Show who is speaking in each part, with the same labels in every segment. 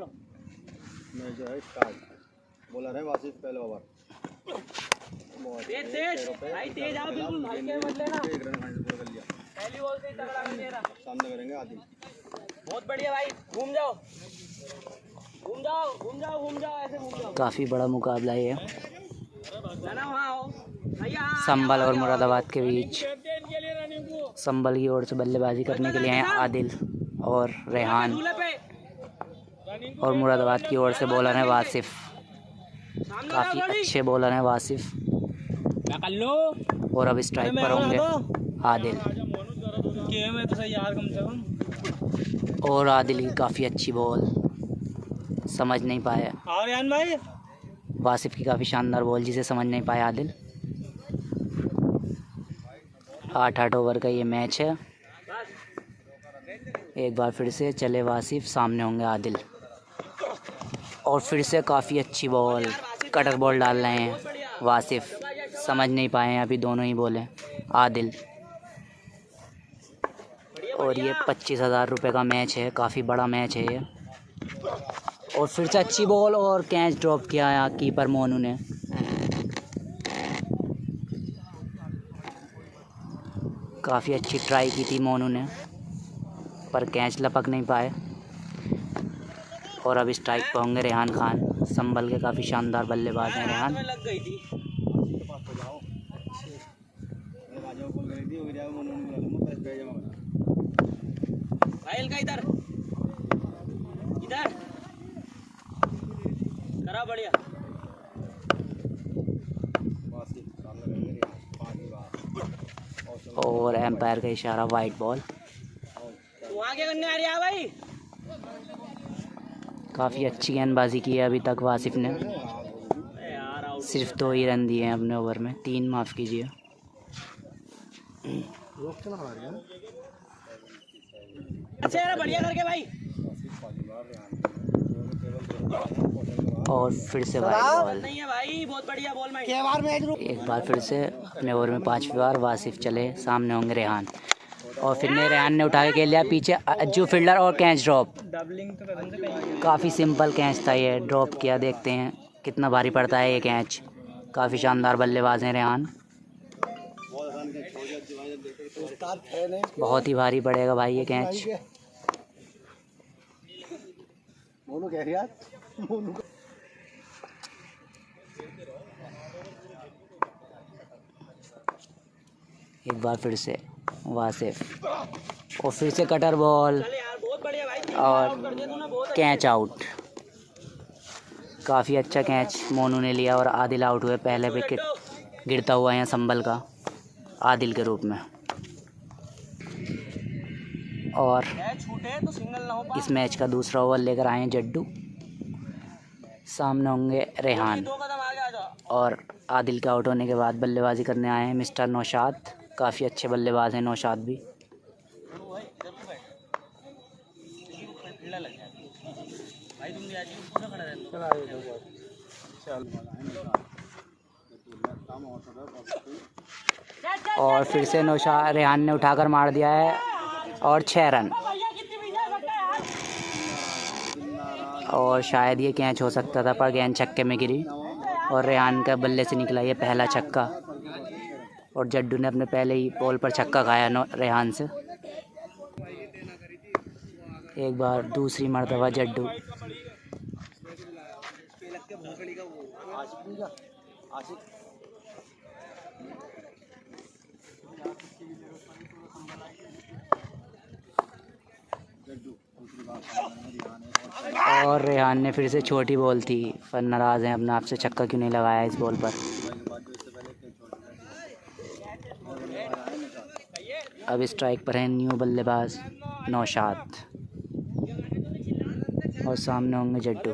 Speaker 1: मैं जो है स्टार्ट बोला रहे वासिफ पहले ओवर तेज भाई तेज आओ बिल्कुल भाई के मत लेना एक रन हासिल कर लिया पहली बॉल से ही तगड़ा कर दिया सामने करेंगे आदिल बहुत बढ़िया भाई घूम जाओ घूम जाओ घूम जाओ घूम जाओ ऐसे घूम जाओ। काफ़ी बड़ा मुकाबला है संभल और मुरादाबाद के बीच। संभल की ओर से बल्लेबाजी करने के लिए हैं आदिल और रेहान और मुरादाबाद की ओर से बॉलर है वासिफ। काफ़ी अच्छे बॉलर हैं वासिफ और अब स्ट्राइक पर होंगे आदिल और आदिल की काफ़ी अच्छी बॉल समझ नहीं पाया वासिफ की काफ़ी शानदार बॉल जिसे समझ नहीं पाया आदिल। 8 ओवर का ये मैच है। एक बार फिर से चले वासिफ सामने होंगे आदिल और फिर से काफ़ी अच्छी बॉल कटर बॉल डाल रहे हैं वासिफ समझ नहीं पाए हैं अभी दोनों ही बॉलें आदिल। और ये 25,000 रुपये का मैच है काफ़ी बड़ा मैच है ये। और फिर से अच्छी बॉल और कैच ड्रॉप किया है कीपर मोनू ने। काफ़ी अच्छी ट्राई की थी मोनू ने पर कैच लपक नहीं पाए। और अब स्ट्राइक पर होंगे रेहान खान। संभल के काफ़ी शानदार बल्लेबाज हैं रेहान। इधर इधर करा बढ़िया और एम्पायर का इशारा वाइट बॉल। वहाँ क्या करने आ रही है भाई? काफ़ी अच्छी गेंदबाजी की है अभी तक वासिफ ने। सिर्फ 2 ही रन दिए हैं अपने ओवर में 3 माफ़ कीजिए। अच्छा बढ़िया करके भाई। और फिर से वाइड बॉल नहीं है भाई बहुत बढ़िया बॉल में एक बार फिर से अपने ओवर में 5वीं बार वासिफ चले सामने होंगे रेहान और फिर रेहान ने उठा के खेल लिया पीछे अज्जू फील्डर और कैच ड्रॉप। काफ़ी सिंपल कैच था ये ड्रॉप किया। देखते हैं कितना भारी पड़ता है ये कैच। काफ़ी शानदार बल्लेबाज हैं रेहान। बहुत ही भारी पड़ेगा भाई ये कैच। एक बार फिर से वासिफ और फिर से कटर बॉल और कैच आउट। काफ़ी अच्छा कैच मोनू ने लिया और आदिल आउट हुए। पहले विकेट गिरता हुआ है संभल का आदिल के रूप में। और इस मैच का दूसरा ओवर लेकर आए हैं जड्डू। सामने होंगे रेहान और आदिल के आउट होने के बाद बल्लेबाजी करने आए हैं मिस्टर नौशाद। काफ़ी अच्छे बल्लेबाज हैं नौशाद भी। और फिर से नौशाद रेहान ने उठाकर मार दिया है और 6 रन। और शायद ये कैच हो सकता था पर गेंद छक्के में गिरी और रेहान का बल्ले से निकला ये पहला छक्का। और जड्डू ने अपने पहले ही बॉल पर छक्का खाया रेहान से। एक बार दूसरी मर्तबा जड्डू। और रेहान ने फिर से छोटी बॉल थी पर नाराज़ हैं अपने आप से छक्का क्यों नहीं लगाया इस बॉल पर। अब स्ट्राइक पर है न्यू बल्लेबाज नौशाद और सामने होंगे जड्डू।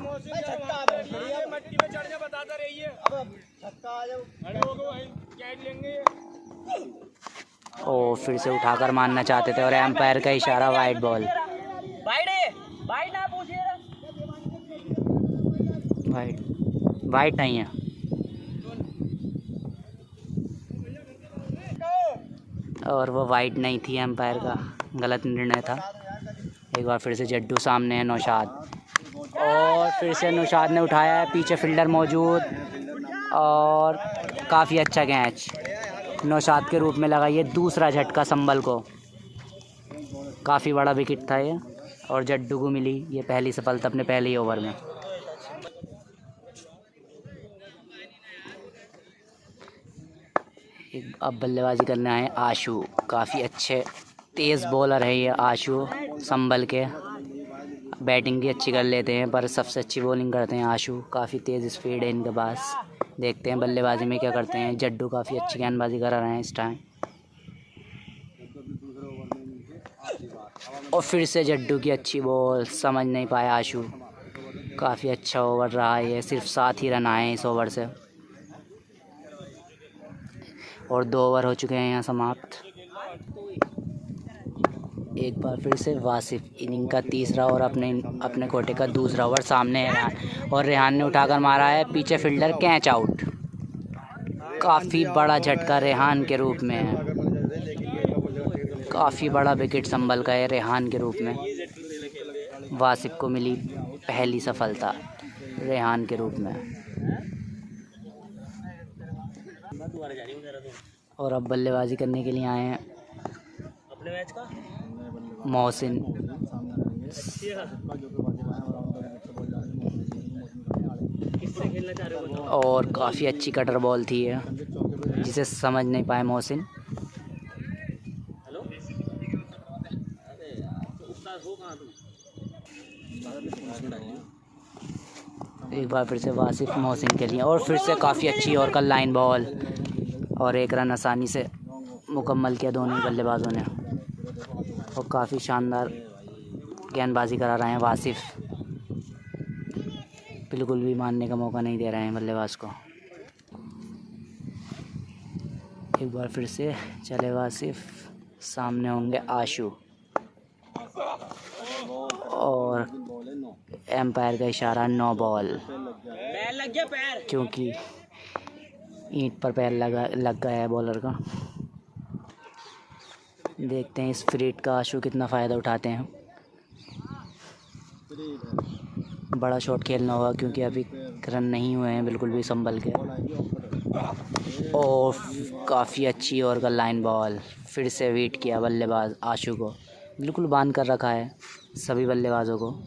Speaker 1: और फिर से उठाकर मारना चाहते थे और एम्पायर का इशारा वाइड बॉल। वाइड नहीं है। और वो वाइड नहीं थी एम्पायर का गलत निर्णय था। एक बार फिर से जड्डू सामने है नौशाद और फिर से नौशाद ने उठाया है, पीछे फील्डर मौजूद और काफ़ी अच्छा कैच नौशाद के रूप में लगा। ये दूसरा झटका संभल को, काफ़ी बड़ा विकेट था ये और जड्डू को मिली ये पहली सफलता अपने पहले ही ओवर में। अब बल्लेबाजी करने आए आशु, काफ़ी अच्छे तेज़ बॉलर है ये आशु संभल के। बैटिंग भी अच्छी कर लेते हैं पर सबसे अच्छी बॉलिंग करते हैं आशु, काफ़ी तेज़ स्पीड है इनके पास। देखते हैं बल्लेबाजी में क्या करते हैं। जड्डू काफ़ी अच्छी गेंदबाजी करा रहे हैं इस टाइम और फिर से जड्डू की अच्छी बॉल, समझ नहीं पाया आशु। काफ़ी अच्छा ओवर रहा है ये, सिर्फ 7 ही रन आए हैं इस ओवर से और 2 ओवर हो चुके हैं यहाँ समाप्त। एक बार फिर से वासिफ, इनिंग का तीसरा और अपने कोटे का दूसरा ओवर। सामने है रेहान और रेहान ने उठाकर मारा है, पीछे फील्डर कैच आउट। काफ़ी बड़ा झटका रेहान के रूप में है, काफ़ी बड़ा विकेट संभल का है रेहान के रूप में। वासिफ को मिली पहली सफलता रेहान के रूप में। और अब बल्लेबाजी करने के लिए आए हैं अपने मैच का मोहसिन। और काफ़ी अच्छी कटर बॉल थी ये, जिसे समझ नहीं पाए मोहसिन। एक बार फिर से वासिफ मोहसिन के लिए और फिर से काफ़ी अच्छी और कल लाइन बॉल और 1 रन आसानी से मुकम्मल किया दोनों बल्लेबाजों ने और काफ़ी शानदार गेंदबाजी करा रहे हैं वासिफ, बिल्कुल भी मानने का मौका नहीं दे रहे हैं बल्लेबाज को। एक बार फिर से चले वासिफ, सामने होंगे आशु और एम्पायर का इशारा नो बॉल, क्योंकि ईंट पर पैर लग गया है बॉलर का। देखते हैं इस फ्रीट का आशु कितना फ़ायदा उठाते हैं। बड़ा शॉट खेलना होगा क्योंकि अभी रन नहीं हुए हैं बिल्कुल भी संभल के। और काफ़ी अच्छी और का लाइन बॉल, फिर से वीट किया बल्लेबाज आशु को, बिल्कुल बांध कर रखा है सभी बल्लेबाजों को।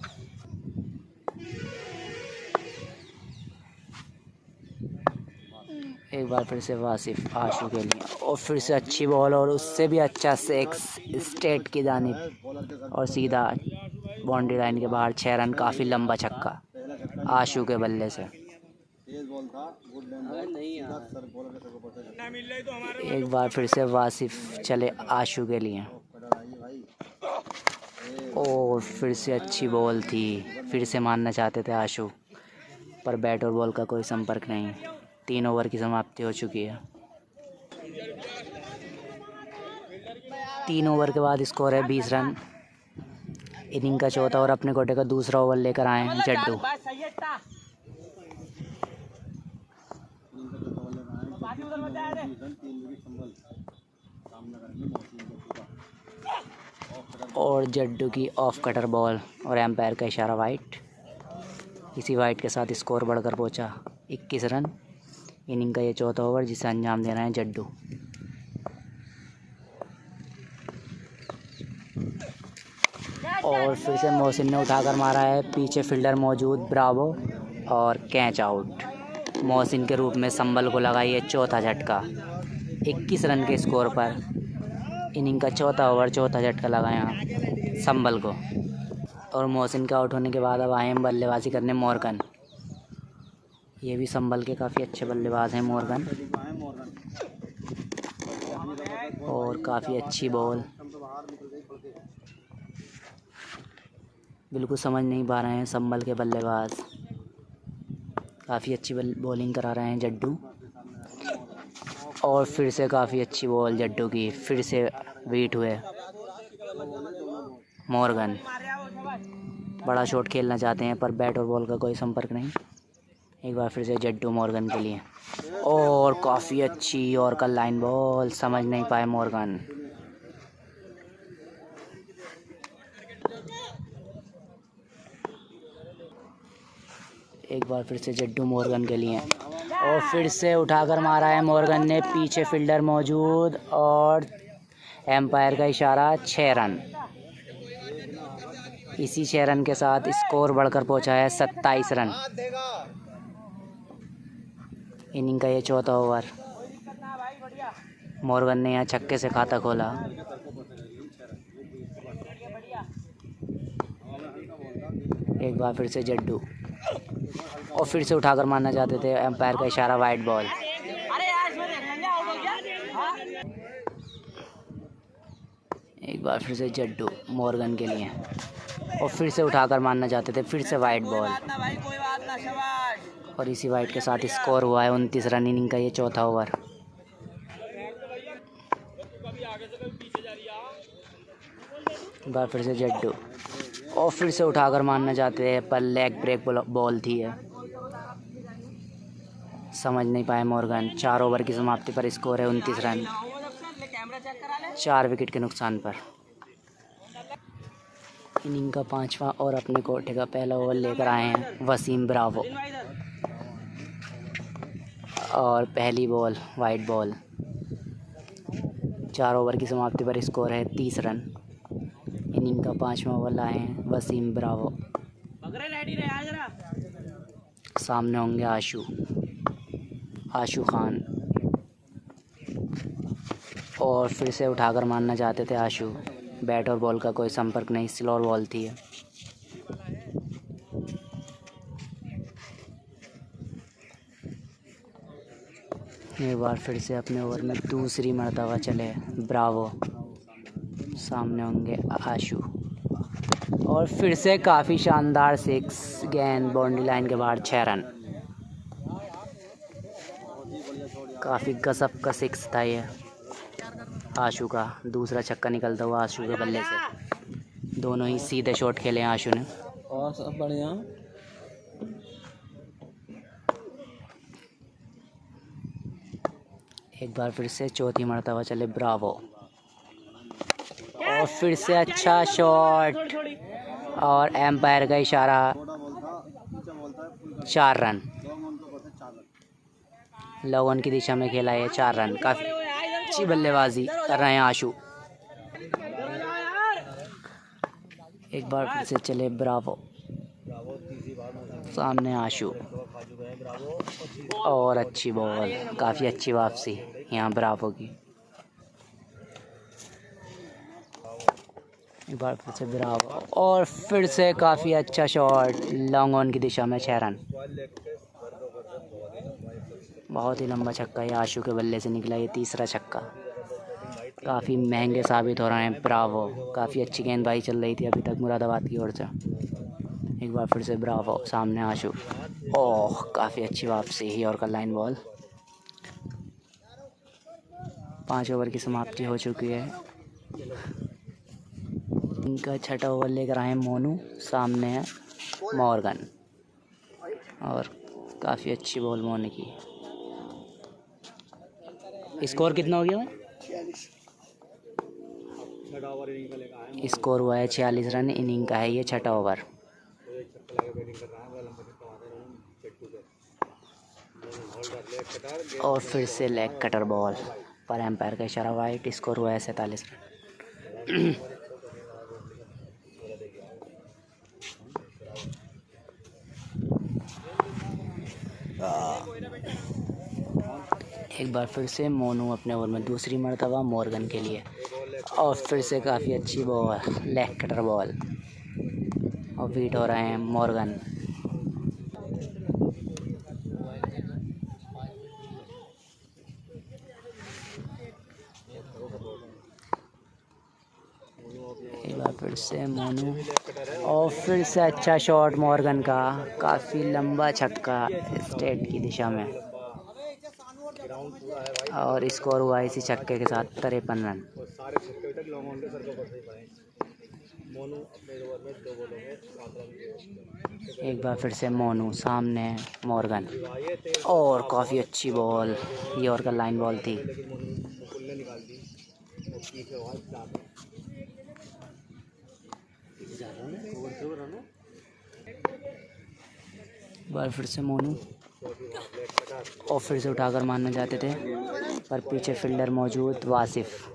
Speaker 1: एक बार फिर से वासिफ आशु के लिए और फिर से अच्छी बॉल और उससे भी अच्छा 6 स्ट्रेट की जानिब और सीधा बाउंड्री लाइन के बाहर 6 रन। काफ़ी लंबा छक्का आशु के बल्ले से। एक बार फिर से वासिफ चले आशु के लिए और फिर से अच्छी बॉल थी, फिर से मारना चाहते थे आशु पर बैट और बॉल का कोई संपर्क नहीं। 3 ओवर की समाप्ति हो चुकी है। 3 ओवर के बाद स्कोर है 20 रन। इनिंग का चौथा और अपने कोटे का दूसरा ओवर लेकर आए हैं जड्डू। और जड्डू की ऑफ कटर बॉल और एम्पायर का इशारा वाइट। इसी वाइट के साथ स्कोर बढ़कर पहुंचा 21 रन। इनिंग का ये चौथा ओवर जिसे अंजाम दे रहे हैं जड्डू। और फिर से मोहसिन ने उठाकर मारा है, पीछे फील्डर मौजूद ब्रावो और कैच आउट। मोहसिन के रूप में संभल को लगा ये चौथा झटका 21 रन के स्कोर पर। इनिंग का चौथा ओवर चौथा झटका लगा यहाँ संभल को। और मोहसिन के आउट होने के बाद अब आए हैं बल्लेबाजी करने मॉर्गन। ये भी संभल के काफ़ी अच्छे बल्लेबाज हैं मॉर्गन और काफ़ी अच्छी बॉल, बिल्कुल समझ नहीं पा रहे हैं संभल के बल्लेबाज। काफ़ी अच्छी बॉलिंग करा रहे हैं जड्डू और फिर से काफ़ी अच्छी बॉल जड्डू की, फिर से बीट हुए मॉर्गन। बड़ा शॉट खेलना चाहते हैं पर बैट और बॉल का कोई संपर्क नहीं। एक बार फिर से जड्डू मॉर्गन के लिए और काफ़ी अच्छी और का लाइन बॉल, समझ नहीं पाए मॉर्गन। एक बार फिर से जड्डू मॉर्गन के लिए और फिर से उठाकर मारा है मॉर्गन ने। पीछे फील्डर मौजूद और एम्पायर का इशारा। 6 रन। इसी 6 रन के साथ स्कोर बढ़कर पहुंचा है 27 रन। इनिंग का ये चौथा ओवर। मॉर्गन ने यहाँ छक्के से खाता खोला। एक बार फिर से जड्डू और फिर से उठाकर मारना चाहते थे। एम्पायर का इशारा, वाइड बॉल। एक बार फिर से जड्डू मॉर्गन के लिए और फिर से उठाकर मारना चाहते थे। फिर से वाइड बॉल और इसी वाइड के साथ स्कोर हुआ है 29 रन। इनिंग का ये चौथा ओवर। एक बार फिर से जड्डू और फिर से उठाकर मारना चाहते हैं पर लेग ब्रेक बॉल थी है। समझ नहीं पाए मॉर्गन। 4 ओवर की समाप्ति पर स्कोर है 29 रन, 4 विकेट के नुकसान पर। इनिंग का 5वां और अपने कोठे का पहला ओवर लेकर आए हैं वसीम ब्रावो और पहली बॉल वाइड बॉल। 4 ओवर की समाप्ति पर स्कोर है 30 रन। इनिंग का 5वां ओवर लाए हैं वसीम ब्रावो। सामने होंगे आशू खान और फिर से उठाकर मारना चाहते थे आशू। बैट और बॉल का कोई संपर्क नहीं, स्लोअर बॉल थी। एक बार फिर से अपने ओवर में दूसरी मर्तबा चले ब्रावो। सामने होंगे आशू और फिर से काफ़ी शानदार 6 गेंद बाउंड्री लाइन के बाहर। 6 रन। काफ़ी गजब का 6 था ये आशू का। दूसरा छक्का निकलता हुआ आशू के बल्ले से। दोनों ही सीधे शॉट खेले हैं आशू ने।
Speaker 2: और सब बढ़िया।
Speaker 1: एक बार फिर से चौथी मर्तबा चले ब्रावो और फिर से अच्छा शॉट और एम्पायर का इशारा। 4 रन। लॉन की दिशा में खेला है 4 रन। काफ़ी अच्छी बल्लेबाजी कर रहे हैं आशू। एक बार फिर से चले ब्रावो। सामने आशू और अच्छी बॉल। काफ़ी अच्छी वापसी यहाँ ब्रावो की। एक बार फिर से ब्रावो और फिर से काफ़ी अच्छा शॉट लॉन्ग ऑन की दिशा में। 6 रन। बहुत ही लंबा छक्का ये आशू के बल्ले से निकला। ये तीसरा छक्का। काफ़ी महंगे साबित हो रहे हैं ब्रावो। काफ़ी अच्छी गेंदबाजी चल रही थी अभी तक मुरादाबाद की ओर से। एक बार फिर से ब्रावो। सामने आशू। ओह, काफ़ी अच्छी वापसी ही और का लाइन बॉल। 5 ओवर की समाप्ति हो चुकी है। इनका 6ठा ओवर लेकर आए मोनू। सामने है मॉर्गन और काफ़ी अच्छी बॉल मोनू की। स्कोर कितना हो गया? स्कोर हुआ है 46 रन। इनिंग का है ये 6ठा ओवर। और फिर से लेग कटर बॉल पर एम्पायर का इशारा, वाइट। स्कोर हुआ है 47 रन। एक बार फिर से मोनू अपने ओवर में दूसरी मर्तबा मॉर्गन के लिए और फिर से काफ़ी अच्छी बॉल, लेग कटर बॉल और बीट हो रहे हैं मॉर्गन। एक बार फिर से मोनू और फिर से अच्छा शॉट मॉर्गन का। काफ़ी लंबा छक्का स्ट्रेट की दिशा में और स्कोर हुआ इसी छक्के के साथ 53 रन। एक बार फिर से मोनू। सामने मॉर्गन और काफ़ी अच्छी बॉल ये और का लाइन बॉल थी। बार फिर से मोनू और फिर से उठाकर मारना चाहते थे पर पीछे फील्डर मौजूद वासिफ।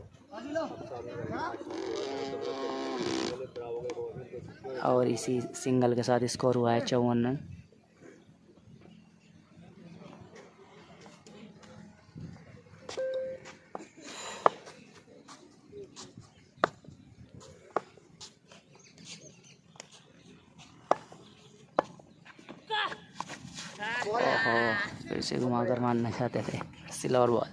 Speaker 1: और इसी सिंगल के साथ स्कोर हुआ है 54 रन। फिर से घुमाकर मारना चाहते थे, सिल्वर बॉल।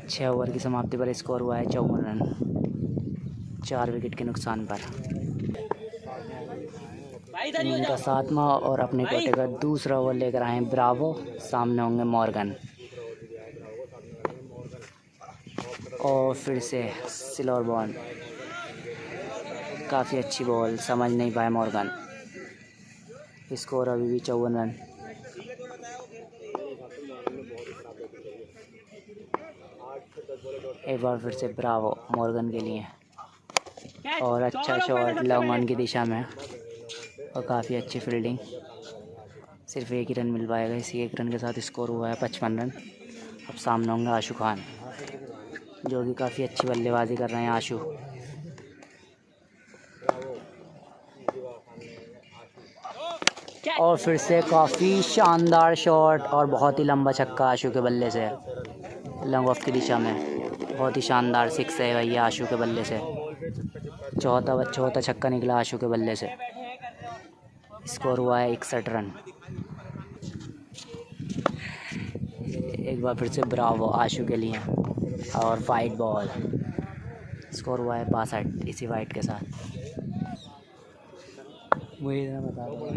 Speaker 1: 6 ओवर की समाप्ति पर स्कोर हुआ है 54 रन, 4 विकेट के नुकसान पर। इनिंग का 7वां और अपने कोटे का दूसरा ओवर लेकर आए हैं ब्रावो। सामने होंगे मॉर्गन। और फिर से सिल्वर बॉल, काफ़ी अच्छी बॉल, समझ नहीं पाए मॉर्गन। स्कोर अभी भी 54 रन। एक बार फिर से ब्रावो मॉर्गन के लिए और अच्छा शॉट लॉन्ग ऑन की दिशा में और काफ़ी अच्छी फील्डिंग। सिर्फ एक ही रन मिल पाएगा, इसी एक रन के साथ स्कोर हुआ है 55 रन। अब सामने होंगे आशु खान जो कि काफ़ी अच्छी बल्लेबाजी कर रहे हैं आशु। और फिर से काफ़ी शानदार शॉट और बहुत ही लंबा छक्का आशु के बल्ले से लॉन्ग ऑफ की दिशा में। बहुत ही शानदार 6 है भैया आशु के बल्ले से। चौथा छक्का निकला आशु के बल्ले से। स्कोर हुआ है 61 रन। एक बार फिर से ब्रावो आशु के लिए और वाइट बॉल। स्कोर हुआ है 62 इसी वाइट के साथ। वही बता रहा हूँ।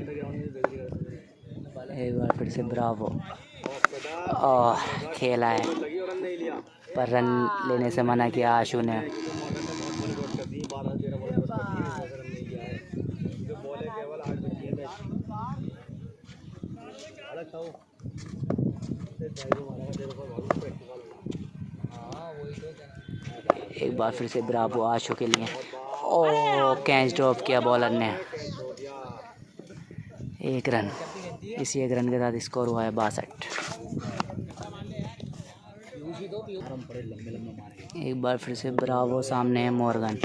Speaker 1: एक बार फिर से ब्रावो खेला है पर रन लेने से मना किया आशु ने। एक बार फिर से ब्रावो आशु के लिए। कैच ड्रॉप किया बॉलर ने। 1 रन, इसी 1 रन के साथ स्कोर हुआ है 62। एक बार फिर से ब्रावो, सामने है मॉर्गन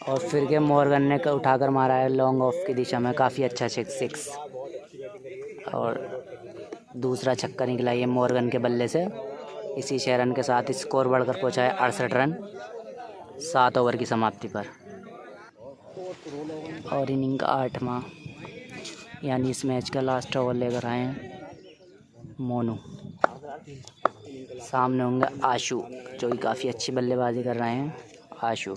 Speaker 1: और फिर के मॉर्गन ने उठाकर मारा है लॉन्ग ऑफ की दिशा में। काफ़ी अच्छा 6 और दूसरा छक्का निकला ये मॉर्गन के बल्ले से। इसी 6 रन के साथ स्कोर बढ़कर पहुंचा है 68 रन 7 ओवर की समाप्ति पर। और इनिंग का 8वां यानी इस मैच का लास्ट ओवर लेकर आए हैं मोनू। सामने होंगे आशु जो कि काफ़ी अच्छी बल्लेबाजी कर रहे हैं आशु।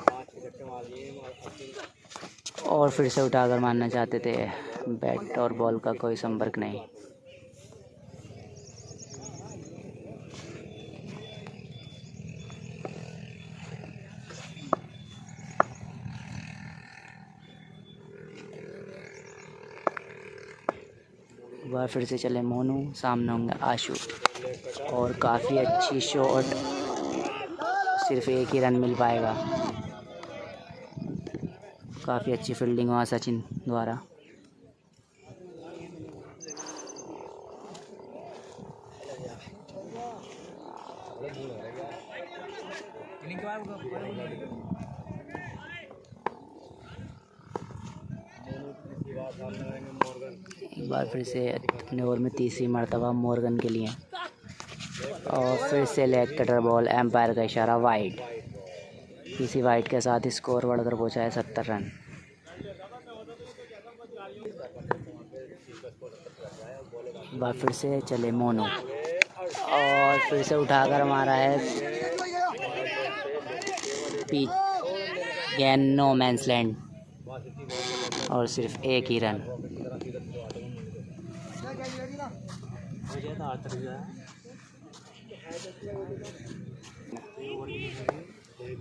Speaker 1: और फिर से उठाकर मारना चाहते थे, बैट और बॉल का कोई संपर्क नहीं। एक बार फिर से चले मोनू, सामने होंगे आशु और काफ़ी अच्छी शॉट। सिर्फ एक ही रन मिल पाएगा। काफ़ी अच्छी फील्डिंग हुआ सचिन द्वारा। एक बार फिर से अपने ओवर में तीसरी मर्तबा मॉर्गन के लिए और फिर से लेग कटर बॉल, एम्पायर का इशारा, वाइड। इसी वाइड के साथ स्कोर बढ़कर पहुंचा है 70 रन। एक बार फिर से चले मोनू और फिर से उठाकर मारा है गेन नो मैंस लैंड और सिर्फ एक ही रन।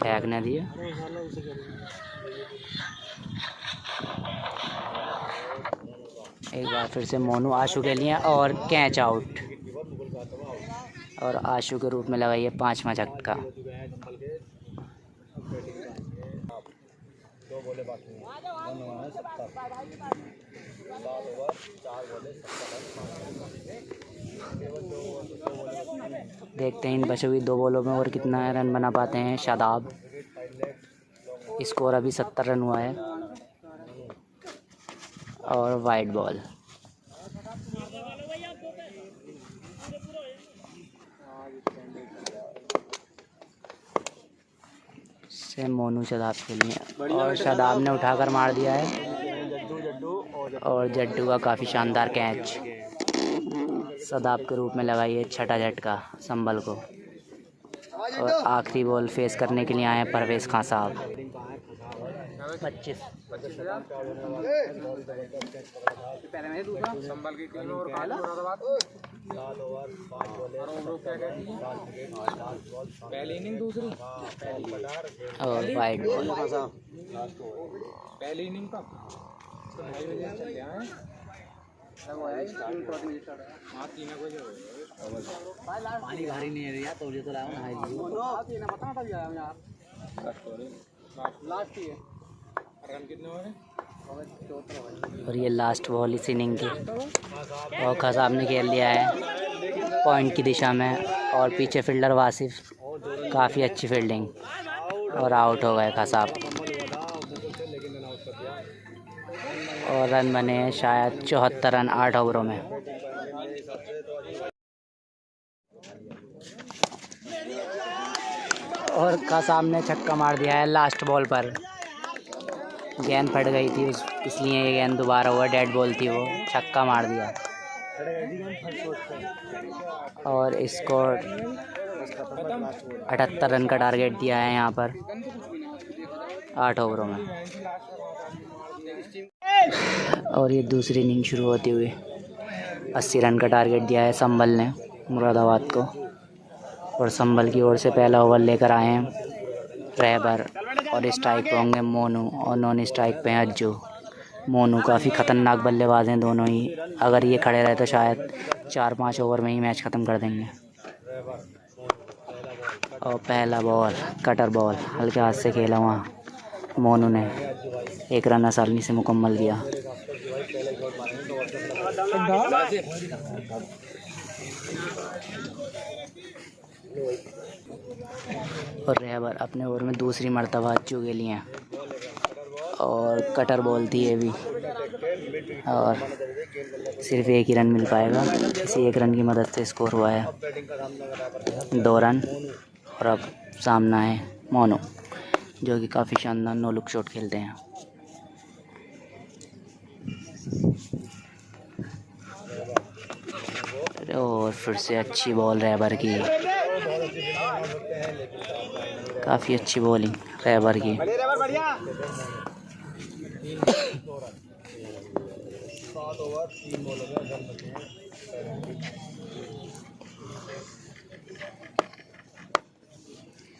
Speaker 1: टैग न दिया। एक बार फिर से मोनू आशु के लिए और कैच आउट और आशु के रूप में लगाइए 5वां छक्का। देखते हैं इन बची हुई 2 बॉलों में और कितना रन बना पाते हैं शादाब। स्कोर अभी 70 रन हुआ है और वाइड बॉल से मोनू शादाब के लिए और शादाब ने उठाकर मार दिया है और जड्डू का काफ़ी शानदार कैच शादाब के रूप में लगाइए छठा झटका संभल को। और आखिरी बॉल फेस करने के लिए आए हैं परवेज़ खान साहब। 25
Speaker 2: पहली इनिंग दूसरी
Speaker 1: और वाइड बॉल।
Speaker 2: पहली इनिंग का
Speaker 1: पानी भारी नहीं है यार, तो ये तो लाओ ना
Speaker 2: लास्ट ही है। रन कितने हो गए?
Speaker 1: और ये लास्ट बॉल इस इनिंग की और खान साहब ने खेल लिया है पॉइंट की दिशा में और पीछे फील्डर वासिफ काफ़ी अच्छी फील्डिंग और आउट हो गए खान साहब। और रन बने हैं शायद 74 रन 8 ओवरों में। और खान साहब ने छक्का मार दिया है लास्ट बॉल पर। गेंद फट गई थी इसलिए ये गेंद दोबारा हुआ, डेड बॉल थी वो, छक्का मार दिया। और स्कोर 78 रन का टारगेट दिया है यहाँ पर 8 ओवरों में। और ये दूसरी इनिंग शुरू होती हुई 80 रन का टारगेट दिया है संभल ने मुरादाबाद को। और संभल की ओर से पहला ओवर लेकर आए हैं रहबर और स्ट्राइक पे होंगे मोनू और नॉन स्ट्राइक पे हैं अज्जू। मोनू काफ़ी ख़तरनाक बल्लेबाज हैं दोनों ही, अगर ये खड़े रहे तो शायद 4-5 ओवर में ही मैच ख़त्म कर देंगे। और पहला बॉल कटर बॉल हल्के हाथ से खेला वहाँ मोनू ने, 1 रन आसानी से मुकम्मल किया। और रहबर अपने ओवर में दूसरी मर्तबा अज्जू के लिए और कटर बॉल थी ये भी और सिर्फ 1 ही रन मिल पाएगा। इसी 1 रन की मदद से स्कोर हुआ है 2 रन। और अब सामना है मोनू जो कि काफ़ी शानदार नो लुक शॉट खेलते हैं। और फिर से अच्छी बॉल रहबर की, काफ़ी अच्छी बॉलिंग रहबर की।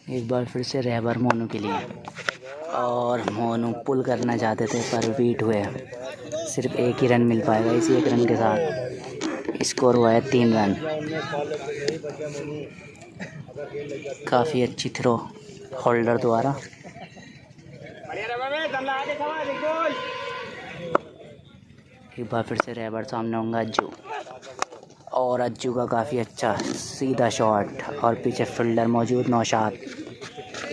Speaker 1: एक बार फिर से रहबर मोनू के लिए और मोनू पुल करना चाहते थे पर बीट हुए। सिर्फ 1 ही रन मिल पाएगा। इसी 1 रन के साथ स्कोर हुआ है 3 रन। काफ़ी अच्छी थ्रो होल्डर द्वारा। एक बार फिर से रहबर सामने होंगे अज्जू और अज्जू का काफ़ी अच्छा सीधा शॉट और पीछे फील्डर मौजूद नौशाद।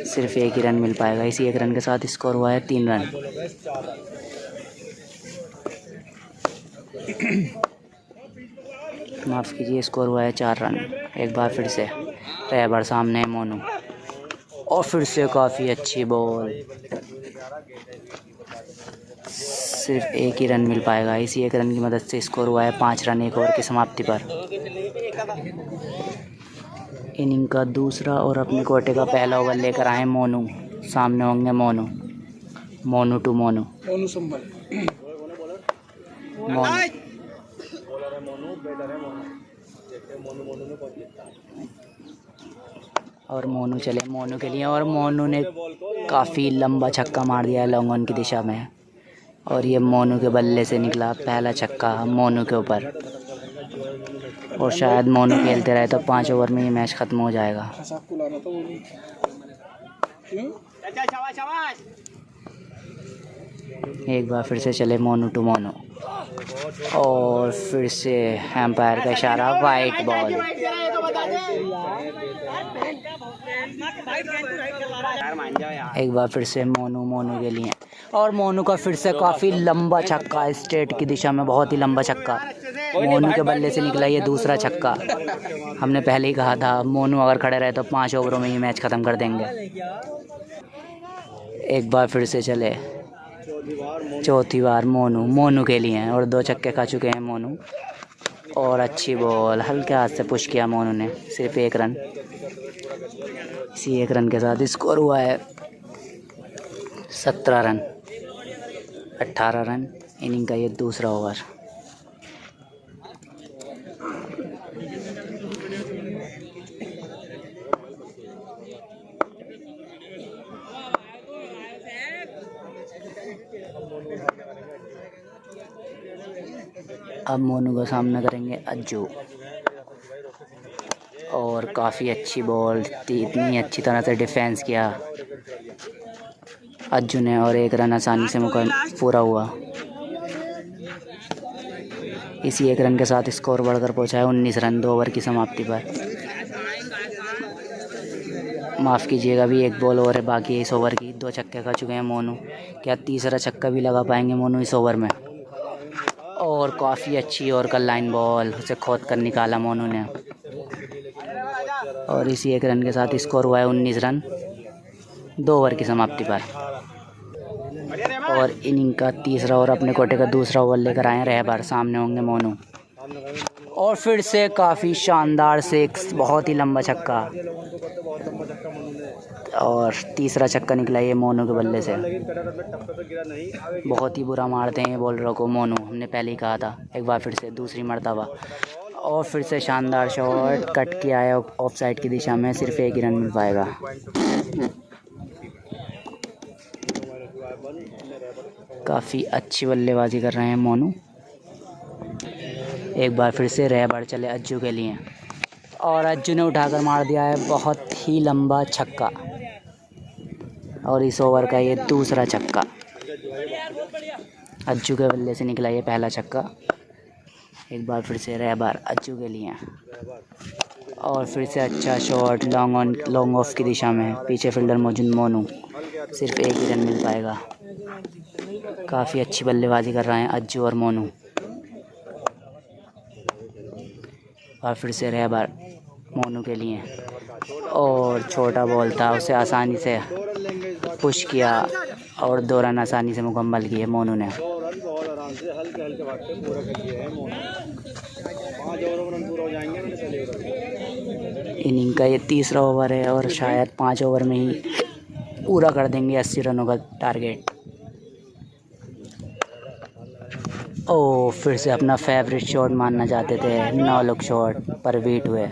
Speaker 1: सिर्फ 1 ही रन मिल पाएगा। इसी 1 रन के साथ स्कोर हुआ है 3 रन। माफ़ कीजिए, स्कोर हुआ है 4 रन। एक बार फिर से रहबर सामने है मोनू और फिर से काफ़ी अच्छी बॉल। सिर्फ 1 ही रन मिल पाएगा। इसी 1 रन की मदद से स्कोर हुआ है 5 रन 1 ओवर की समाप्ति पर। इनिंग का दूसरा और अपने कोटे का पहला ओवर लेकर आए मोनू। सामने होंगे मोनू, मोनू टू मोनू, मोनू संभल और मोनू चले मोनू के लिए और मोनू ने काफ़ी लंबा छक्का मार दिया है लॉन्ग ऑन की दिशा में और ये मोनू के बल्ले से निकला पहला छक्का मोनू के ऊपर। और शायद मोनू खेलते रहे तो 5 ओवर में ही मैच ख़त्म हो जाएगा। एक बार फिर से चले मोनू टू मोनू, और फिर से एम्पायर का इशारा, वाइट बॉल। एक बार फिर से मोनू मोनू के लिए, और मोनू का फिर से काफ़ी लंबा छक्का, स्ट्रेट की दिशा में बहुत ही लंबा छक्का। मोनू के बल्ले से निकला ये दूसरा छक्का। हमने पहले ही कहा था मोनू अगर खड़े रहे तो 5 ओवरों में ही मैच ख़त्म कर देंगे। एक बार फिर से चले, चौथी बार मोनू मोनू के लिए हैं, और 2 छक्के खा चुके हैं मोनू। और अच्छी बॉल, हल्के हाथ से पुश किया मोनू ने, सिर्फ 1 रन। इसी 1 रन के साथ स्कोर हुआ है 17 रन, 18 रन इनिंग का ये दूसरा ओवर। अब मोनू का सामना करेंगे अज्जू, और काफ़ी अच्छी बॉल थी, इतनी अच्छी तरह से डिफेंस किया अज्जू ने, और 1 रन आसानी से पूरा हुआ। इसी 1 रन के साथ स्कोर बढ़कर पहुंचा है 19 रन 2 ओवर की समाप्ति पर। माफ़ कीजिएगा, अभी 1 बॉल और है बाकी इस ओवर की। 2 छक्के खा चुके हैं मोनू, क्या तीसरा छक्का भी लगा पाएंगे मोनू इस ओवर में? और काफ़ी अच्छी और कल लाइन बॉल, उसे खोद कर निकाला मोनू ने, और इसी 1 रन के साथ स्कोर हुआ है 19 रन 2 ओवर की समाप्ति पर। और इनिंग का तीसरा और अपने कोटे का दूसरा ओवर लेकर आए रहबर, सामने होंगे मोनू। और फिर से काफ़ी शानदार से बहुत ही लंबा छक्का, और तीसरा छक्का निकला ये मोनू के बल्ले से। बहुत ही बुरा मारते हैं ये बॉलरों को मोनू, हमने पहले ही कहा था। एक बार फिर से दूसरी मर्तबा, और फिर से शानदार शॉट, कट किया है ऑफ साइड की दिशा में, सिर्फ 1 ही रन मिल पाएगा। काफ़ी अच्छी बल्लेबाजी कर रहे हैं मोनू। एक बार फिर से रहबर चले अज्जू के लिए, और अज्जू ने उठाकर मार दिया है बहुत ही लंबा छक्का, और इस ओवर का ये दूसरा छक्का। अज्जू के बल्ले से निकला ये पहला छक्का। एक बार फिर से रहबर अज्जू के लिए, और फिर से अच्छा शॉट लॉन्ग ऑफ की दिशा में, पीछे फील्डर मौजूद मोनू, सिर्फ 1 ही रन मिल पाएगा। काफ़ी अच्छी बल्लेबाजी कर रहे हैं अज्जू और मोनू। और फिर से रहबर मोनू के लिए, और छोटा बॉल था, उसे आसानी से पुश किया, और 2 रन आसानी से मुकम्मल किए मोनू ने। इनिंग का ये तीसरा ओवर है, और शायद 5 ओवर में ही पूरा कर देंगे 80 रनों का टारगेट। ओ, फिर से अपना फेवरेट शॉट मानना चाहते थे, 9 लुक शॉट पर बीट हुए।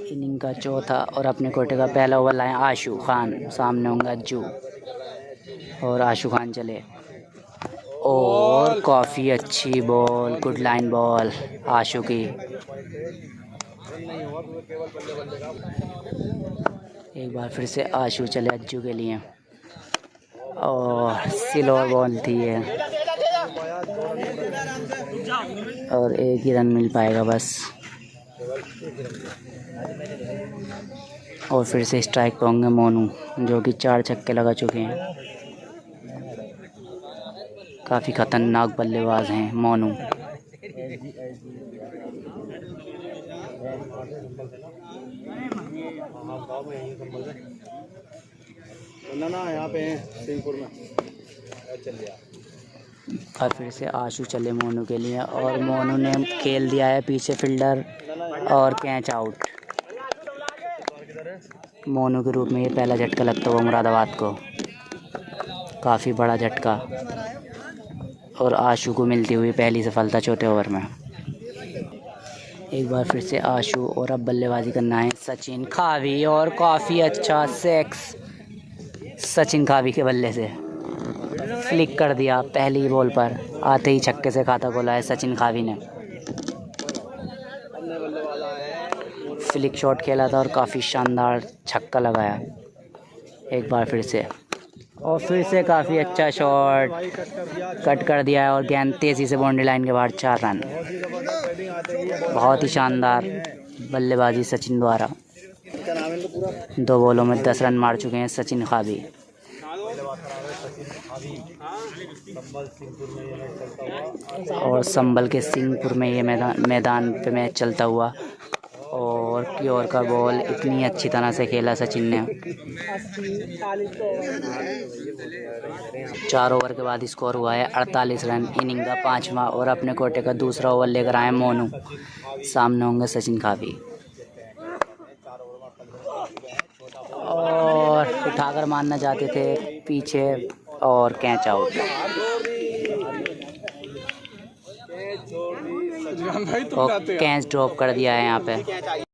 Speaker 1: इनिंग का चौथा और अपने कोटे का पहला ओवर लाए आशू खान, सामने होंगे अज्जू, और आशू खान चले, और काफ़ी अच्छी बॉल, गुड लाइन बॉल आशू की। एक बार फिर से आशू चले अज्जू के लिए, और स्लोअर बॉल थी ये, और 1 ही रन मिल पाएगा बस। और फिर से स्ट्राइक पे होंगे मोनू, जो कि 4 छक्के लगा चुके हैं। काफ़ी ख़तरनाक बल्लेबाज हैं मोनू।
Speaker 2: यहाँ पे सिंहपुर में
Speaker 1: और फिर से आशू चले मोनू के लिए, और मोनू ने खेल दिया है पीछे फील्डर, और कैच आउट। मोनू के रूप में ये पहला झटका लगता हुआ मुरादाबाद को, काफ़ी बड़ा झटका, और आशू को मिलती हुई पहली सफलता चौथे ओवर में। एक बार फिर से आशू, और अब बल्लेबाजी करना है सचिन खावी, और काफ़ी अच्छा 6 सचिन खावी के बल्ले से फ्लिक कर दिया पहली बॉल पर, आते ही छक्के से खाता खोला है सचिन खावी ने। फ्लिक शॉट खेला था और काफ़ी शानदार छक्का लगाया। एक बार फिर से और फिर से काफ़ी अच्छा शॉट कट कर दिया है और गेंद तेज़ी से बाउंड्री लाइन के बाहर 4 रन। बहुत ही शानदार बल्लेबाजी सचिन द्वारा। 2 बॉलों में 10 रन मार चुके हैं सचिन खाबी। और संभल के सिंहपुर में ये मैदान पे मैच चलता हुआ। और क्योर का बॉल इतनी अच्छी तरह से खेला सचिन ने। 4 ओवर के बाद स्कोर हुआ है 48 रन। इनिंग का 5वां और अपने कोटे का दूसरा ओवर लेकर आए मोनू। सामने होंगे सचिन खाबी। और उठाकर मारना चाहते थे पीछे और कैच आउट। और कैच ड्रॉप कर दिया है यहाँ पे।